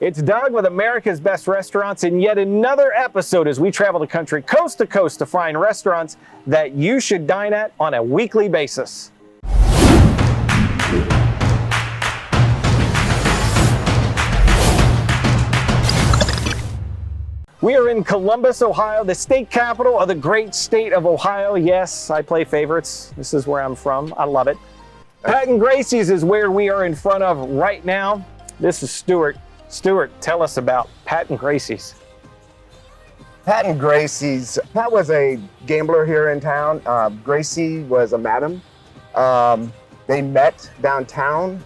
It's Doug with America's Best Restaurants in yet another episode as we travel the country coast to coast to find restaurants that you should dine at on a weekly basis. We are in Columbus, Ohio, the state capital of the great state of Ohio. Yes, I play favorites. This is where I'm from. I love it. Pat and Gracie's is where we are in front of right now. This is Stuart. Stuart, tell us about Pat and Gracie's. Pat and Gracie's. Pat was a gambler here in town. Gracie was a madam. They met downtown,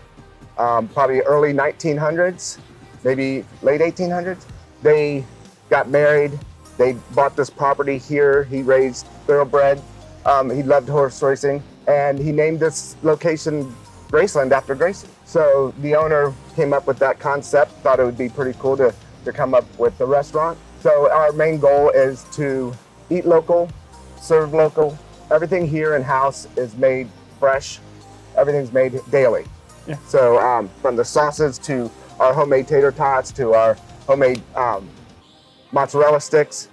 probably early 1900s, maybe late 1800s. They got married. They bought this property here. He raised thoroughbred. He loved horse racing, and he named this location Graceland after Gracie. So the owner came up with that concept, thought it would be pretty cool to come up with the restaurant. So our main goal is to eat local, serve local. Everything here in-house is made fresh. Everything's made daily. Yeah. So from the sauces to our homemade tater tots to our homemade mozzarella sticks,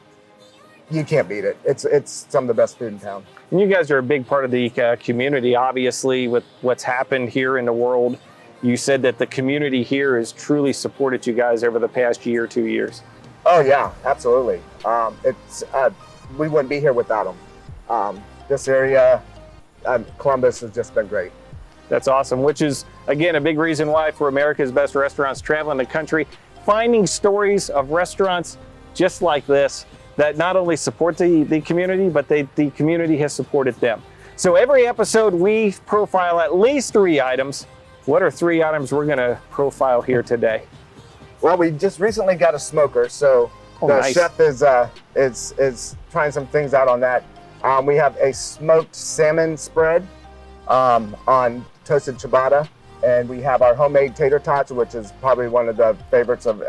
you can't beat it. It's some of the best food in town. And you guys are a big part of the community, obviously, with what's happened here in the world. You said that the community here has truly supported you guys over the past year, 2 years. Oh yeah, absolutely. We wouldn't be here without them. This area, Columbus, has just been great. That's awesome, which is, again, a big reason why for America's Best Restaurants traveling the country, finding stories of restaurants just like this that not only support the community, but the community has supported them. So every episode we profile at least 3 items. What are 3 items we're gonna profile here today? Well, we just recently got a smoker, so the chef is trying some things out on that. We have a smoked salmon spread on toasted ciabatta, and we have our homemade tater tots, which is probably one of the favorites of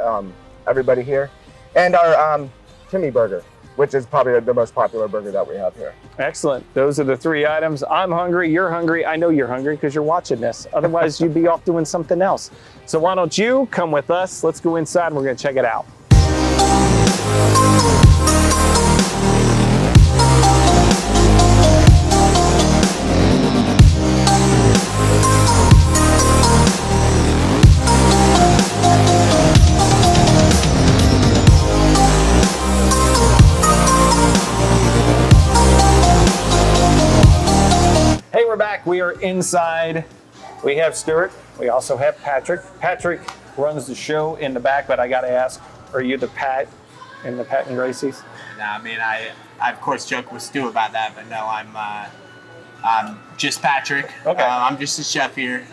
everybody here, and our chimi burger, which is probably the most popular burger that we have here. Excellent. Those are the 3 items. I'm hungry, you're hungry. I know you're hungry because you're watching this. Otherwise, you'd be off doing something else. So why don't you come with us? Let's go inside and we're gonna check it out. We're back. We are inside. We have Stuart. We also have Patrick. Patrick runs the show in the back, but I got to ask, are you the Pat in the Pat and Gracie's? No, I mean, I of course joke with Stu about that, but no, I'm just Patrick. Okay. I'm just a chef here.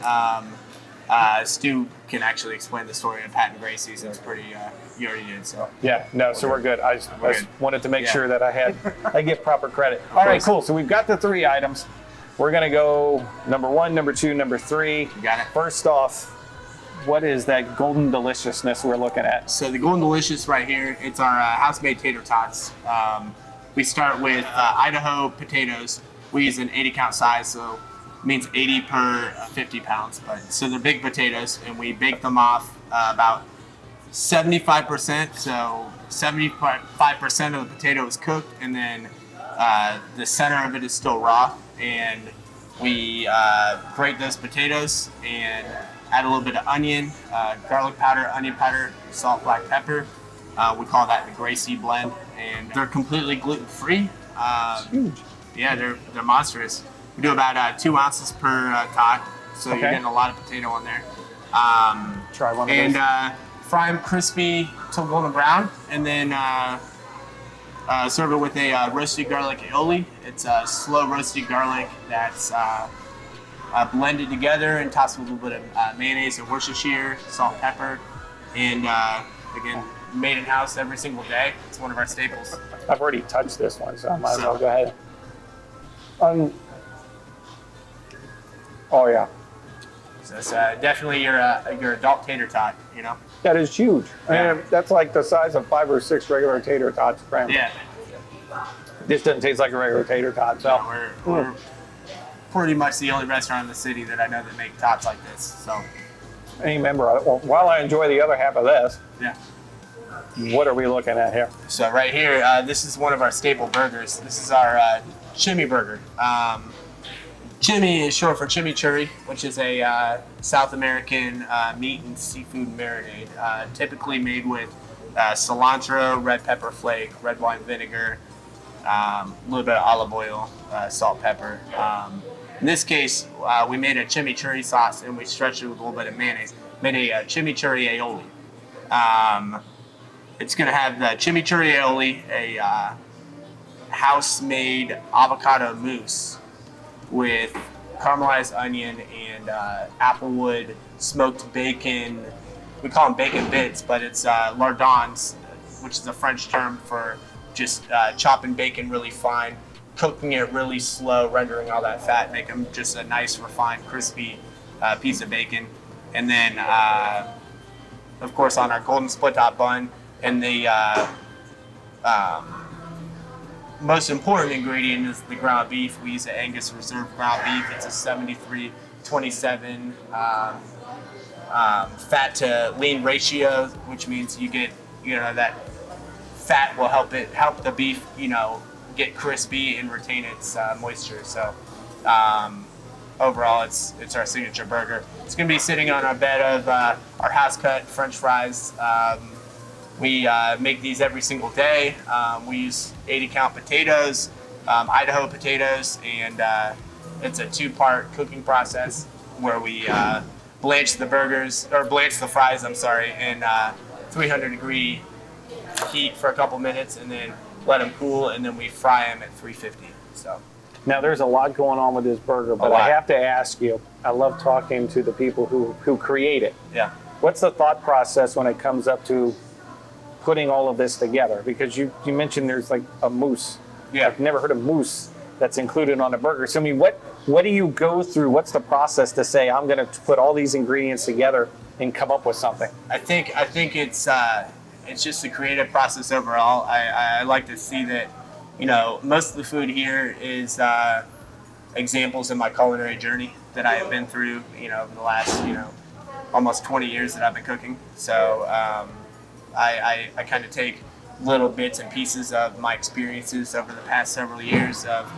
Stu can actually explain the story of Pat and Gracie's. It's pretty, you already did, so. Yeah, no, so we're good. I just wanted to make sure that I get proper credit. All right, cool. So we've got the 3 items. We're gonna go number 1, number 2, number 3. You got it. First off, what is that golden deliciousness we're looking at? So the Golden Delicious right here, it's our house-made tater tots. We start with Idaho potatoes. We use an 80-count size, so it means 80 per 50 pounds. So they're big potatoes, and we bake them off about 75%. So 75% of the potato is cooked, and then the center of it is still raw. And we grate those potatoes and add a little bit of onion, garlic powder, onion powder, salt, black pepper. We call that the Gracie blend, and they're completely gluten-free. Huge. Yeah, they're monstrous. We do about 2 ounces per tot, so you're getting a lot of potato on there. Try one of those. And fry them crispy till golden brown, and then serve it with a roasted garlic aioli. It's a slow roasted garlic that's blended together and tossed with a little bit of mayonnaise and Worcestershire, salt, pepper, and again, made in house every single day. It's one of our staples. I've already touched this one, so I might as well go ahead. Oh yeah. So it's definitely your adult tater tot, you know. That is huge. Yeah. I mean, that's like the size of 5 or 6 regular tater tots. Yeah. This doesn't taste like a regular tater tot. So we're pretty much the only restaurant in the city that I know that make tots like this. So any member of it. Well, while I enjoy the other half of this, Yeah. what are we looking at here? So right here, this is one of our staple burgers. This is our chimi burger. Chimi is short for chimichurri, which is a South American meat and seafood marinade, typically made with cilantro, red pepper flake, red wine vinegar, a little bit of olive oil, salt, pepper. In this case, we made a chimichurri sauce and we stretched it with a little bit of mayonnaise. Made a chimichurri aioli. It's going to have the chimichurri aioli, a house-made avocado mousse with caramelized onion and applewood smoked bacon. We call them bacon bits, but it's lardons, which is a French term for just chopping bacon really fine, cooking it really slow, rendering all that fat, make them just a nice, refined, crispy piece of bacon. And then, of course, on our golden split top bun, and the most important ingredient is the ground beef. We use an Angus Reserve ground beef. It's a 73-27 fat to lean ratio, which means you get, that fat will help the beef, get crispy and retain its moisture. So overall, it's our signature burger. It's going to be sitting on a bed of our house cut French fries. We make these every single day. We use 80-count potatoes, Idaho potatoes, and it's a 2-part cooking process where we blanch the fries, in 300-degree heat for a couple minutes, and then let them cool, and then we fry them at 350. So. Now, there's a lot going on with this burger, but I have to ask you, I love talking to the people who create it. Yeah. What's the thought process when it comes up to putting all of this together? Because you mentioned there's like a mousse. Yeah. I've never heard of mousse that's included on a burger. So I mean, what do you go through? What's the process to say I'm going to put all these ingredients together and come up with something? I think it's just a creative process overall. I like to see that, most of the food here is examples of my culinary journey that I have been through, over the last, almost 20 years that I've been cooking. So I kind of take little bits and pieces of my experiences over the past several years of,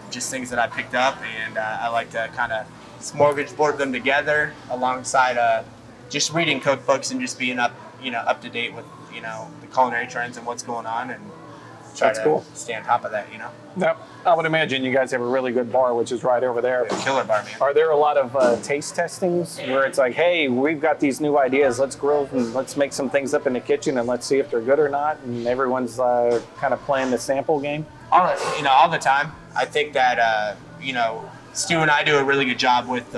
just things that I picked up, and I like to kind of smorgasbord them together alongside just reading cookbooks and just being up to date with, the culinary trends and what's going on, and try to stay on top of that, Now, I would imagine you guys have a really good bar, which is right over there. Killer bar, man. Are there a lot of taste testings where it's like, hey, we've got these new ideas, let's grill and let's make some things up in the kitchen and let's see if they're good or not, and everyone's kind of playing the sample game? All the time. I think that, Stu and I do a really good job with,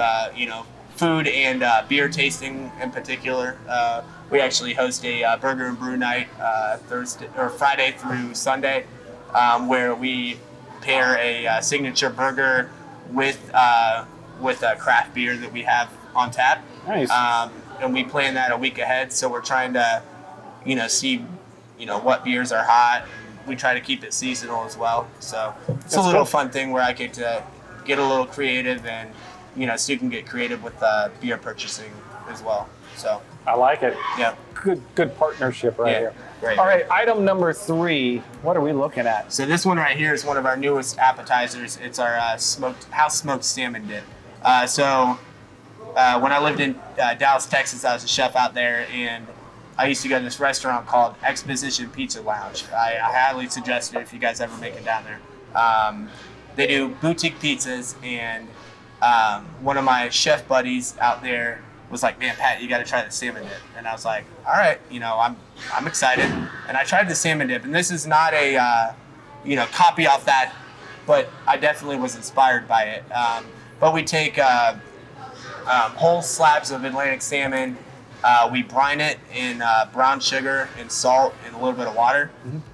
food and beer tasting in particular. We actually host a burger and brew night Friday through Sunday, where we pair a signature burger with a craft beer that we have on tap. Nice. And we plan that a week ahead, so we're trying to, see, what beers are hot. We try to keep it seasonal as well. So it's a little fun thing where I get to get a little creative, and Stu can get creative with beer purchasing as well. So I like it. Yeah. Good partnership right here. Great. All right, item number 3. What are we looking at? So this one right here is one of our newest appetizers. It's our house smoked salmon dip. When I lived in Dallas, Texas, I was a chef out there, and I used to go to this restaurant called Exposition Pizza Lounge. I highly suggest it if you guys ever make it down there. They do boutique pizzas, and one of my chef buddies out there was like, man, Pat, you got to try the salmon dip. And I was like, all right, I'm excited. And I tried the salmon dip, and this is not a, copy off that, but I definitely was inspired by it. But we take whole slabs of Atlantic salmon, we brine it in brown sugar and salt and a little bit of water,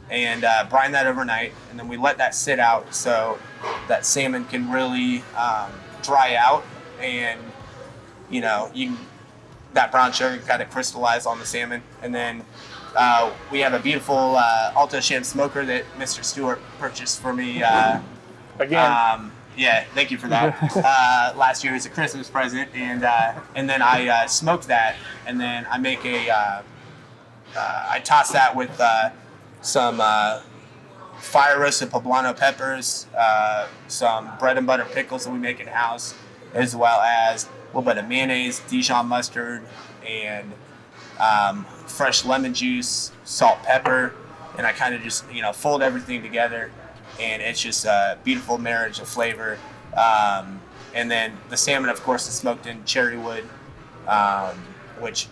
and brine that overnight, and then we let that sit out so that salmon can really dry out, and that brown sugar kind of crystallize on the salmon. And then we have a beautiful Alto Sham smoker that Mr. Stewart purchased for me. Again, Yeah, thank you for that. Last year was a Christmas present, and then I smoked that, and then I make I toss that with some fire roasted poblano peppers, some bread and butter pickles that we make in house, as well as a little bit of mayonnaise, Dijon mustard, and fresh lemon juice, salt, pepper, and I kind of just fold everything together, and it's just a beautiful marriage of flavor. And then the salmon, of course, is smoked in cherry wood, which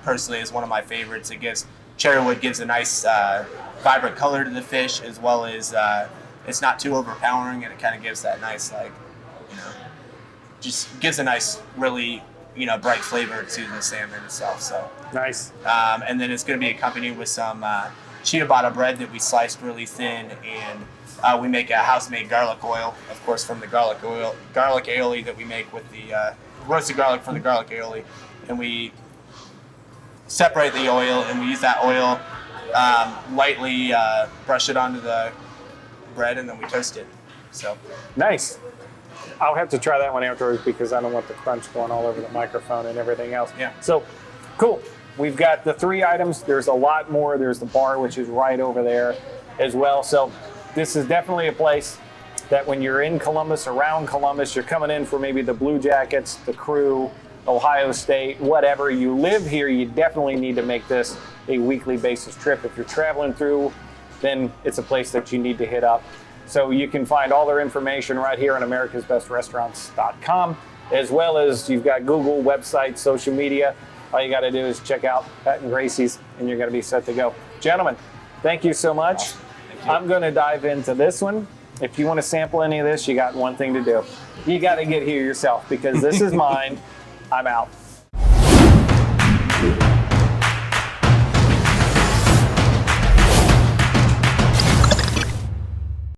personally is one of my favorites. Cherry wood gives a nice vibrant color to the fish, as well as it's not too overpowering, and it kind of gives that nice just gives a nice really bright flavor to the salmon itself. So Nice. and then it's going to be accompanied with some ciabatta bread that we sliced really thin, and we make a house-made garlic oil, of course, from the garlic aioli that we make with the roasted garlic from the garlic aioli, and we separate the oil, and we use that oil, lightly brush it onto the bread, and then we toast it. So Nice. I'll have to try that one afterwards because I don't want the crunch going all over the microphone and everything else. Yeah. So, cool. We've got the 3 items. There's a lot more. There's the bar, which is right over there as well. So this is definitely a place that when you're in Columbus, around Columbus, you're coming in for maybe the Blue Jackets, the Crew, Ohio State, whatever. You live here, you definitely need to make this a weekly basis trip. If you're traveling through, then it's a place that you need to hit up. So you can find all their information right here on americasbestrestaurants.com, as well as you've got Google, website, social media. All you got to do is check out Pat and Gracie's, and you're going to be set to go. Gentlemen, thank you so much. thank you. I'm going to dive into this one. If you want to sample any of this, you got one thing to do. You got to get here yourself because this is mine. I'm out.